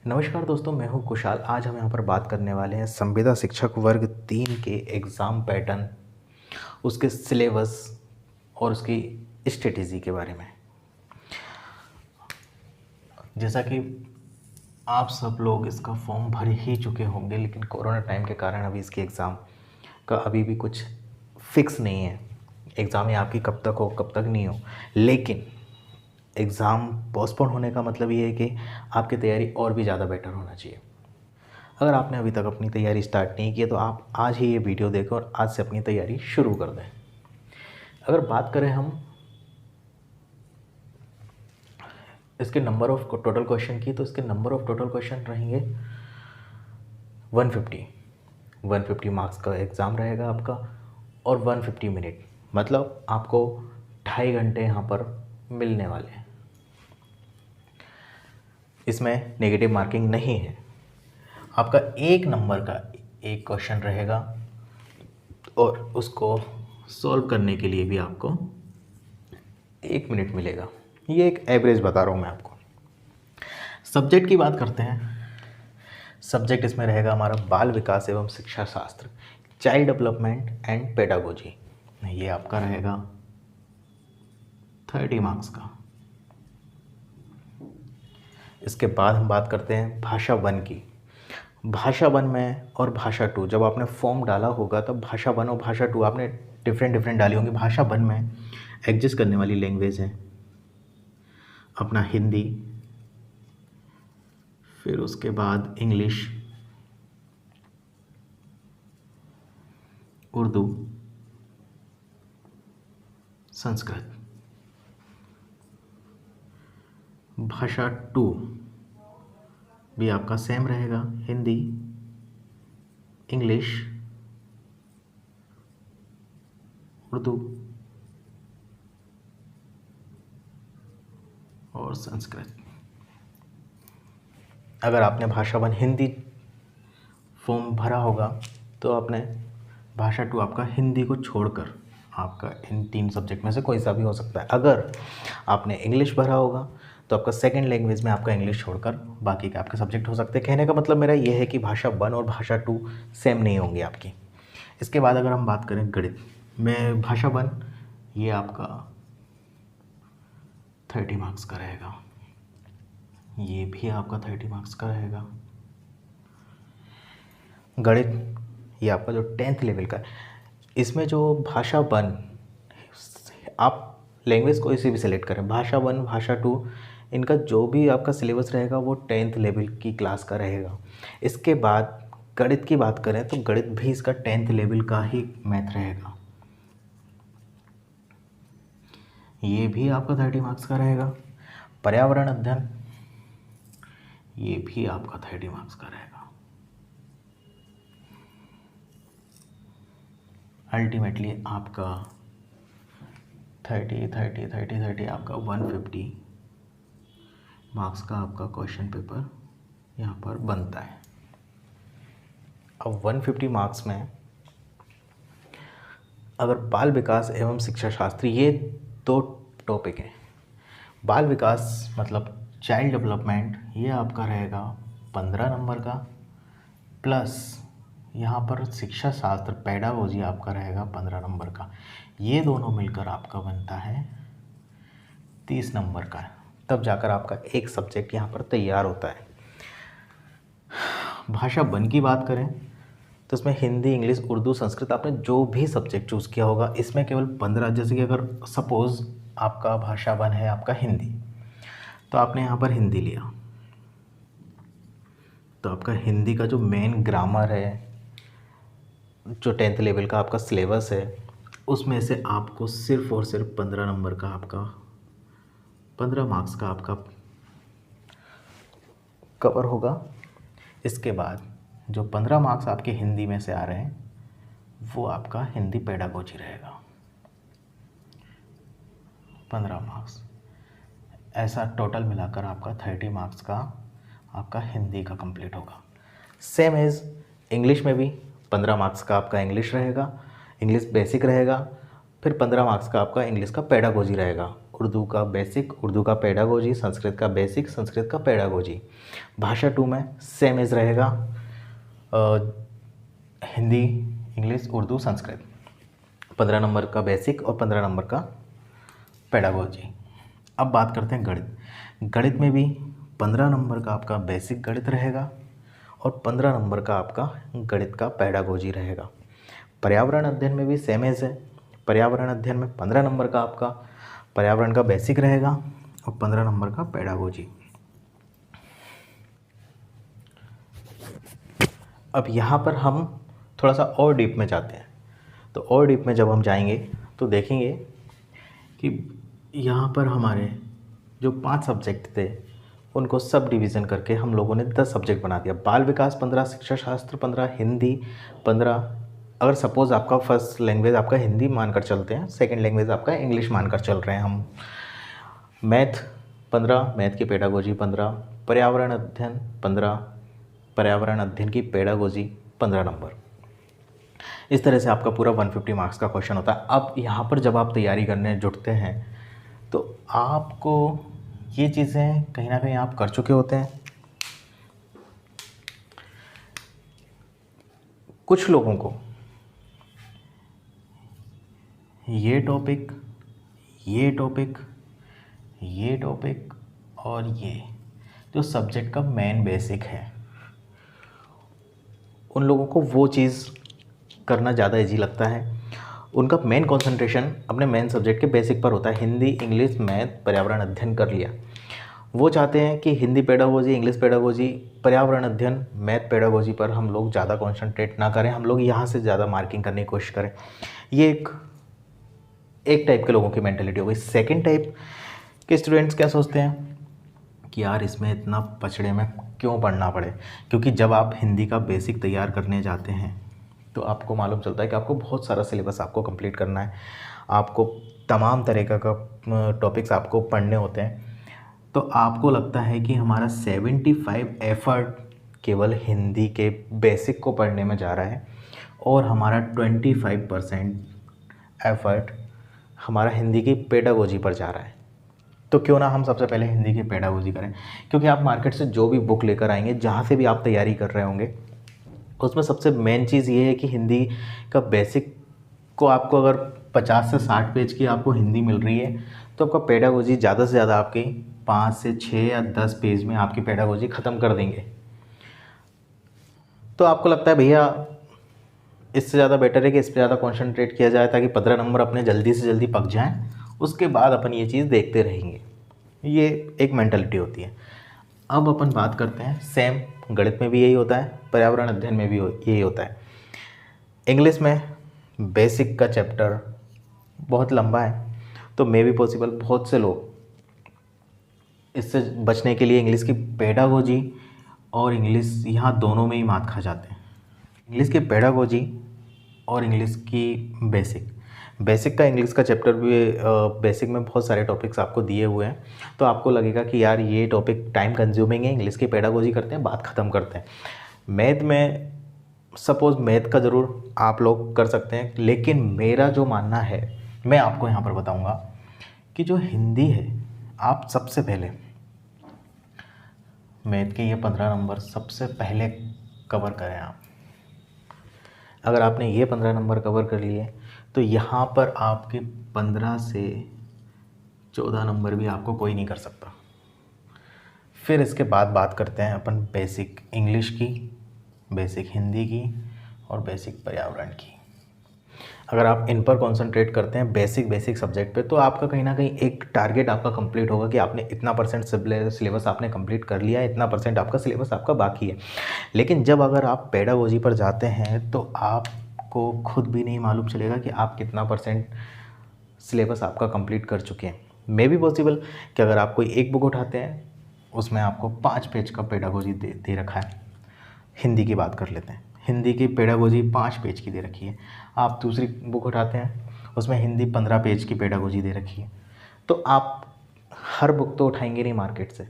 नमस्कार दोस्तों, मैं हूं कुशाल। आज हम यहाँ पर बात करने वाले हैं संविदा शिक्षक वर्ग 3 के एग्ज़ाम पैटर्न, उसके सिलेबस और उसकी स्ट्रेटेजी के बारे में। जैसा कि आप सब लोग इसका फॉर्म भर ही चुके होंगे, लेकिन कोरोना टाइम के कारण अभी इसके एग्ज़ाम का अभी भी कुछ फिक्स नहीं है। एग्ज़ाम ये आपकी कब तक हो कब तक नहीं हो, लेकिन एग्ज़ाम पोस्टपोन होने का मतलब ये है कि आपकी तैयारी और भी ज़्यादा बेटर होना चाहिए। अगर आपने अभी तक अपनी तैयारी स्टार्ट नहीं की है तो आप आज ही ये वीडियो देखें और आज से अपनी तैयारी शुरू कर दें। अगर बात करें हम इसके नंबर ऑफ टोटल क्वेश्चन की, तो इसके नंबर ऑफ टोटल क्वेश्चन रहेंगे 150 मार्क्स का एग्ज़ाम रहेगा आपका और 150 मिनट, मतलब आपको 2.5 घंटे यहाँ पर मिलने वाले हैं। इसमें नेगेटिव मार्किंग नहीं है। आपका 1 नंबर का एक क्वेश्चन रहेगा और उसको सॉल्व करने के लिए भी आपको 1 मिनट मिलेगा। ये एक एवरेज बता रहा हूँ मैं आपको। सब्जेक्ट की बात करते हैं। सब्जेक्ट इसमें रहेगा हमारा बाल विकास एवं शिक्षा शास्त्र, चाइल्ड डेवलपमेंट एंड पेडागोजी। ये आपका रहेगा 30 मार्क्स का। इसके बाद हम बात करते हैं भाषा 1 की। भाषा 1 में और भाषा 2, जब आपने फॉर्म डाला होगा तब भाषा 1 और भाषा 2 आपने डिफरेंट डाली होंगी। भाषा 1 में एग्जिस्ट करने वाली लैंग्वेज है अपना हिंदी, फिर उसके बाद इंग्लिश, उर्दू, संस्कृत। भाषा 2 भी आपका सेम रहेगा, हिंदी, इंग्लिश, उर्दू और संस्कृत। अगर आपने भाषा 1 हिंदी फॉर्म भरा होगा तो आपने भाषा 2 आपका हिंदी को छोड़कर आपका इन 3 सब्जेक्ट में से कोई सा भी हो सकता है। अगर आपने इंग्लिश भरा होगा तो आपका सेकंड लैंग्वेज में आपका इंग्लिश छोड़कर बाकी के आपके सब्जेक्ट हो सकते हैं। कहने का मतलब मेरा ये है कि भाषा 1 और भाषा 2 सेम नहीं होंगी आपकी। इसके बाद अगर हम बात करें गणित में, भाषा 1 ये आपका 30 मार्क्स का रहेगा, ये भी आपका 30 मार्क्स का रहेगा। गणित ये आपका जो 10th लेवल का है। इसमें जो भाषा 1, आप लैंग्वेज कोई सी भी सिलेक्ट करें, भाषा 1 भाषा 2, इनका जो भी आपका सिलेबस रहेगा वो 10th लेवल की क्लास का रहेगा। इसके बाद गणित की बात करें तो गणित भी इसका 10th लेवल का ही मैथ रहेगा, ये भी आपका 30 मार्क्स का रहेगा। पर्यावरण अध्ययन ये भी आपका 30 मार्क्स का रहेगा। अल्टीमेटली आपका 30 आपका 150 मार्क्स का आपका क्वेश्चन पेपर यहाँ पर बनता है। अब 150 मार्क्स में अगर बाल विकास एवं शिक्षा शास्त्र, ये 2 टॉपिक हैं। बाल विकास मतलब चाइल्ड डेवलपमेंट, ये आपका रहेगा 15 नंबर का, प्लस यहाँ पर शिक्षा शास्त्र पेडागोजी आपका रहेगा 15 नंबर का। ये दोनों मिलकर आपका बनता है 30 नंबर का। तब जाकर आपका एक सब्जेक्ट यहाँ पर तैयार होता है। भाषा 1 की बात करें तो इसमें हिंदी, इंग्लिश, उर्दू, संस्कृत, आपने जो भी सब्जेक्ट चूज़ किया होगा इसमें केवल 15, जैसे कि अगर सपोज़ आपका भाषा 1 है आपका हिंदी, तो आपने यहाँ पर हिंदी लिया तो आपका हिंदी का जो मेन ग्रामर है, जो 10th लेवल का आपका सिलेबस है, उसमें से आपको सिर्फ और सिर्फ 15 नंबर का आपका 15 मार्क्स का आपका कवर होगा। इसके बाद जो 15 मार्क्स आपके हिंदी में से आ रहे हैं वो आपका हिंदी पेडागोजी रहेगा, 15 मार्क्स। ऐसा टोटल मिलाकर आपका 30 मार्क्स का आपका हिंदी का कंप्लीट होगा। सेम एज इंग्लिश में भी 15 मार्क्स का आपका इंग्लिश रहेगा, इंग्लिश बेसिक रहेगा, फिर 15 मार्क्स का आपका इंग्लिश का पेडागोजी रहेगा। उर्दू का बेसिक, उर्दू का पेडागोजी, संस्कृत का बेसिक, संस्कृत का पेडागोजी। भाषा 2 में सेम एज रहेगा, हिंदी, इंग्लिश, उर्दू, संस्कृत। 15 नंबर का बेसिक और 15 नंबर का पेडागोजी। अब बात करते हैं गणित। गणित में भी 15 नंबर का आपका बेसिक गणित रहेगा और 15 नंबर का आपका गणित का पेडागोजी रहेगा। पर्यावरण अध्ययन में भी सेम एज है। पर्यावरण अध्ययन में 15 नंबर का आपका पर्यावरण का बेसिक रहेगा और 15 नंबर का पेडागोजी। अब यहाँ पर हम थोड़ा सा और डीप में जाते हैं। तो और डीप में जब हम जाएंगे तो देखेंगे कि यहाँ पर हमारे जो 5 सब्जेक्ट थे उनको सब डिवीज़न करके हम लोगों ने 10 सब्जेक्ट बना दिया। बाल विकास 15, शिक्षा शास्त्र 15, हिंदी 15, अगर सपोज़ आपका फर्स्ट लैंग्वेज आपका हिंदी मानकर चलते हैं, सेकंड लैंग्वेज आपका इंग्लिश मानकर चल रहे हैं हम। मैथ 15, मैथ की पेडागोजी 15, पर्यावरण अध्ययन 15, पर्यावरण अध्ययन की पेडागोजी 15 नंबर। इस तरह से आपका पूरा 150 मार्क्स का क्वेश्चन होता है। अब यहाँ पर जब आप तैयारी करने जुटते हैं तो आपको ये चीज़ें कहीं ना कहीं आप कर चुके होते हैं। कुछ लोगों को ये टॉपिक, ये टॉपिक, ये टॉपिक और ये जो सब्जेक्ट का मेन बेसिक है, उन लोगों को वो चीज़ करना ज़्यादा इजी लगता है। उनका मेन कंसंट्रेशन अपने मेन सब्जेक्ट के बेसिक पर होता है। हिंदी, इंग्लिश, मैथ, पर्यावरण अध्ययन कर लिया। वो चाहते हैं कि हिंदी पेडागोजी, इंग्लिश पेडागोजी, पर्यावरण अध्ययन, मैथ पेडागोजी पर हम लोग ज़्यादा कंसंट्रेट ना करें, हम लोग यहाँ से ज़्यादा मार्किंग करने की कोशिश करें। ये एक टाइप के लोगों की मेंटेलिटी हो गई। सेकंड टाइप के स्टूडेंट्स क्या सोचते हैं कि यार इसमें इतना पचड़े में क्यों पढ़ना पड़े, क्योंकि जब आप हिंदी का बेसिक तैयार करने जाते हैं तो आपको मालूम चलता है कि आपको बहुत सारा सिलेबस आपको कंप्लीट करना है, आपको तमाम तरीक़ा का टॉपिक्स आपको पढ़ने होते हैं। तो आपको लगता है कि हमारा 75 एफ़र्ट केवल हिंदी के बेसिक को पढ़ने में जा रहा है और हमारा 25% एफ़र्ट हमारा हिंदी की पेडागोजी पर जा रहा है। तो क्यों ना हम सबसे पहले हिंदी की पेडागोजी करें, क्योंकि आप मार्केट से जो भी बुक लेकर आएंगे, जहाँ से भी आप तैयारी कर रहे होंगे, उसमें सबसे मेन चीज़ ये है कि हिंदी का बेसिक को आपको अगर 50 से 60 पेज की आपको हिंदी मिल रही है तो आपका पेडागोजी ज़्यादा से ज़्यादा आपकी 5 से 6 या 10 पेज में आपकी पेडागोजी ख़त्म कर देंगे। तो आपको लगता है भैया इससे ज़्यादा बेटर है कि इस पर ज़्यादा कॉन्सेंट्रेट किया जाए ताकि 15 नंबर अपने जल्दी से जल्दी पक जाएँ, उसके बाद अपन ये चीज़ देखते रहेंगे। ये एक मेंटालिटी होती है। अब अपन बात करते हैं, सेम गणित में भी यही होता है, पर्यावरण अध्ययन में भी यही होता है। इंग्लिश में बेसिक का चैप्टर बहुत लंबा है, तो मे बी पॉसिबल बहुत से लोग इससे बचने के लिए इंग्लिश की पेडागोजी और इंग्लिश यहाँ दोनों में ही मात खा जाते हैं। इंग्लिश की पेडागोजी और इंग्लिश की बेसिक का इंग्लिश का चैप्टर भी बेसिक में बहुत सारे टॉपिक्स आपको दिए हुए हैं, तो आपको लगेगा कि यार ये टॉपिक टाइम कंज्यूमिंग है, इंग्लिश की पेडागोजी करते हैं, बात ख़त्म करते हैं। मैथ में सपोज़ मैथ का ज़रूर आप लोग कर सकते हैं, लेकिन मेरा जो मानना है मैं आपको यहाँ पर बताऊँगा कि जो हिंदी है, आप सबसे पहले मैथ के ये 15 नंबर सबसे पहले कवर करें। आप अगर आपने ये 15 नंबर कवर कर लिए तो यहाँ पर आपके 15 से 14 नंबर भी आपको कोई नहीं कर सकता। फिर इसके बाद बात करते हैं अपन बेसिक इंग्लिश की, बेसिक हिंदी की और बेसिक पर्यावरण की। अगर आप इन पर कंसंट्रेट करते हैं बेसिक सब्जेक्ट पे, तो आपका कहीं ना कहीं एक टारगेट आपका कंप्लीट होगा कि आपने इतना परसेंट सिलेबस आपने कंप्लीट कर लिया है, इतना परसेंट आपका सिलेबस आपका बाकी है। लेकिन जब अगर आप पेडागोजी पर जाते हैं तो आपको खुद भी नहीं मालूम चलेगा कि आप कितना परसेंट सिलेबस आपका कंप्लीट कर चुके हैं। मे बी पॉसिबल कि अगर आप कोई एक बुक उठाते हैं उसमें आपको 5 पेज का पेडागोजी दे रखा है। हिंदी की बात कर लेते हैं, हिंदी की पेडागोजी 5 पेज की दे रखी है। आप दूसरी बुक उठाते हैं उसमें हिंदी 15 पेज की पेडागोजी दे रखी है। तो आप हर बुक तो उठाएंगे नहीं मार्केट से।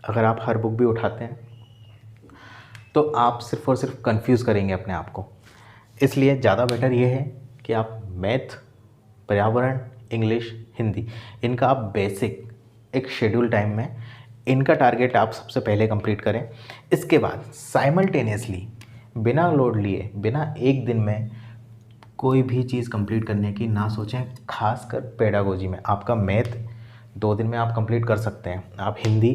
अगर आप हर बुक भी उठाते हैं तो आप सिर्फ़ और सिर्फ कंफ्यूज करेंगे अपने आप को। इसलिए ज़्यादा बेटर ये है कि आप मैथ, पर्यावरण, इंग्लिश, हिंदी, इनका आप बेसिक एक शेड्यूल टाइम में इनका टारगेट आप सबसे पहले कंप्लीट करें। इसके बाद साइमल्टेनियसली बिना लोड लिए, बिना एक दिन में कोई भी चीज़ कंप्लीट करने की ना सोचें। खासकर पेडागोजी में आपका मैथ 2 दिन में आप कंप्लीट कर सकते हैं, आप हिंदी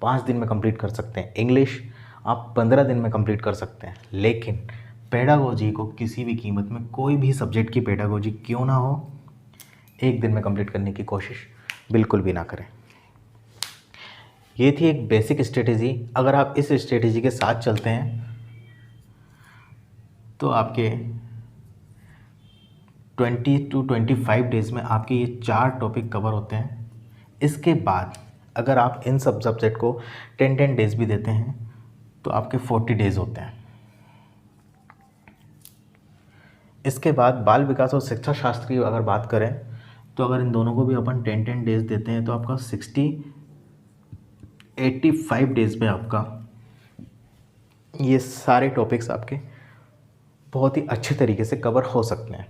5 दिन में कंप्लीट कर सकते हैं, इंग्लिश आप 15 दिन में कंप्लीट कर सकते हैं। लेकिन पेडागोजी को किसी भी कीमत में, कोई भी सब्जेक्ट की पेडागोजी क्यों ना हो, 1 दिन में कंप्लीट करने की कोशिश बिल्कुल भी ना करें। ये थी एक बेसिक स्ट्रेटेजी। अगर आप इस स्ट्रेटेजी के साथ चलते हैं तो आपके 20 to 25 डेज़ में आपके ये 4 टॉपिक कवर होते हैं। इसके बाद अगर आप इन सब सब्जेक्ट को 10 डेज़ भी देते हैं तो आपके 40 डेज़ होते हैं। इसके बाद बाल विकास और शिक्षा शास्त्र की अगर बात करें तो अगर इन दोनों को भी अपन 10 डेज़ देते हैं तो आपका 85 डेज़ में आपका ये सारे टॉपिक्स आपके बहुत ही अच्छे तरीके से कवर हो सकते हैं।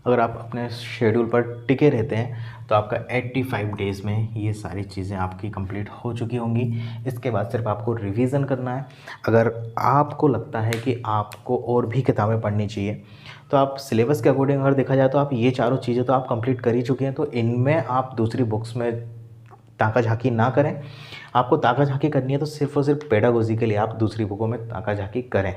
अगर आप अपने शेड्यूल पर टिके रहते हैं तो आपका 85 डेज़ में ये सारी चीज़ें आपकी कंप्लीट हो चुकी होंगी। इसके बाद सिर्फ आपको रिवीजन करना है। अगर आपको लगता है कि आपको और भी किताबें पढ़नी चाहिए तो आप सिलेबस के अकॉर्डिंग अगर देखा जाए तो आप ये चारों चीज़ें तो आप कंप्लीट कर ही चुके हैं, तो इनमें आप दूसरी बुक्स में ताका झाकी ना करें। आपको ताका झाकी करनी है तो सिर्फ और सिर्फ पेडागोजी के लिए आप दूसरी बुकों में ताका झाकी करें।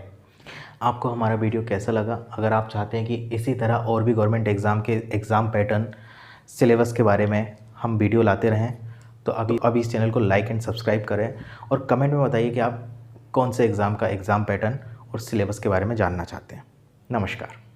आपको हमारा वीडियो कैसा लगा? अगर आप चाहते हैं कि इसी तरह और भी गवर्नमेंट एग्ज़ाम के एग्ज़ाम पैटर्न, सिलेबस के बारे में हम वीडियो लाते रहें तो अभी इस चैनल को लाइक एंड सब्सक्राइब करें और कमेंट में बताइए कि आप कौन से एग्ज़ाम का एग्ज़ाम पैटर्न और सिलेबस के बारे में जानना चाहते हैं। नमस्कार।